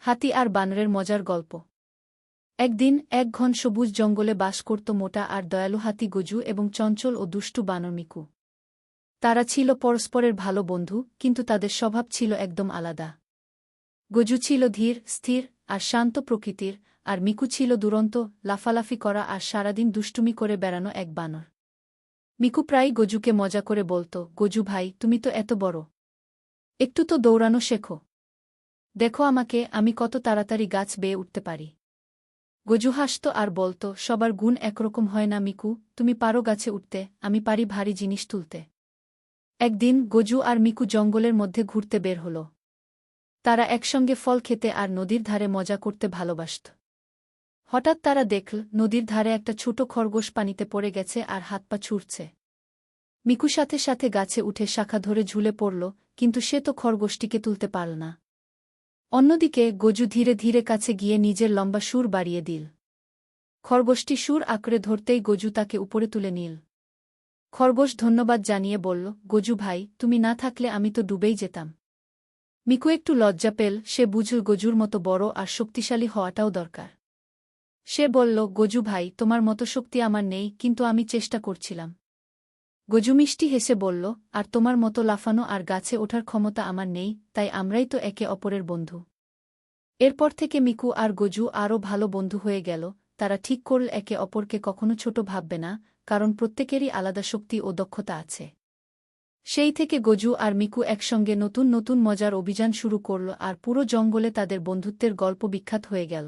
হাতি আর বানরের মজার গল্প। একদিন এক ঘন সবুজ জঙ্গলে বাস করত মোটা আর দয়ালু হাতি গজু এবং চঞ্চল ও দুষ্টু বানর মিকু। তারা ছিল পরস্পরের ভালো বন্ধু, কিন্তু তাদের স্বভাব ছিল একদম আলাদা। গজু ছিল ধীর, স্থির আর শান্ত প্রকৃতির, আর মিকু ছিল দুরন্ত, লাফালাফি করা আর সারাদিন দুষ্টুমি করে বেড়ানো এক বানর। মিকু প্রায়ই গজুকে মজা করে বলত, গজু ভাই, তুমি তো এত বড়, একটু তো দৌড়ানো শেখো। দেখো আমাকে, আমি কত তাড়াতাড়ি গাছ বেয়ে উঠতে পারি। গজু হাসত আর বলত, সবার গুণ একরকম হয় না মিকু, তুমি পারো গাছে উঠতে, আমি পারি ভারী জিনিস তুলতে। একদিন গজু আর মিকু জঙ্গলের মধ্যে ঘুরতে বের হল। তারা একসঙ্গে ফল খেতে আর নদীর ধারে মজা করতে ভালোবাসত। হঠাৎ তারা দেখল নদীর ধারে একটা ছোট খরগোশ পানিতে পড়ে গেছে আর হাত পা ছুটছে। মিকু সাথে সাথে গাছে উঠে শাখা ধরে ঝুলে পড়ল, কিন্তু সে তো খরগোশটিকে তুলতে পারল না। অন্যদিকে গজু ধীরে ধীরে কাছে গিয়ে নিজের লম্বা সুর বাড়িয়ে দিল। খরগোশটি সুর আঁকড়ে ধরতেই গজু তাকে উপরে তুলে নিল। খরগোশ ধন্যবাদ জানিয়ে বলল, গজু ভাই, তুমি না থাকলে আমি তো ডুবেই যেতাম। মিকু একটু লজ্জা পেল, সে বুঝল গজুর মতো বড় আর শক্তিশালী হওয়াটাও দরকার। সে বলল, গজু ভাই, তোমার মতো শক্তি আমার নেই, কিন্তু আমি চেষ্টা করছিলাম। গজু মিষ্টি হেসে বলল, আর তোমার মতো লাফানো আর গাছে ওঠার ক্ষমতা আমার নেই, তাই আমরাই তো একে অপরের বন্ধু। এরপর থেকে মিকু আর গজু আরও ভালো বন্ধু হয়ে গেল। তারা ঠিক করল একে অপরকে কখনো ছোট ভাববে না, কারণ প্রত্যেকেরই আলাদা শক্তি ও দক্ষতা আছে। সেই থেকে গজু আর মিকু একসঙ্গে নতুন নতুন মজার অভিযান শুরু করল আর পুরো জঙ্গলে তাদের বন্ধুত্বের গল্প বিখ্যাত হয়ে গেল।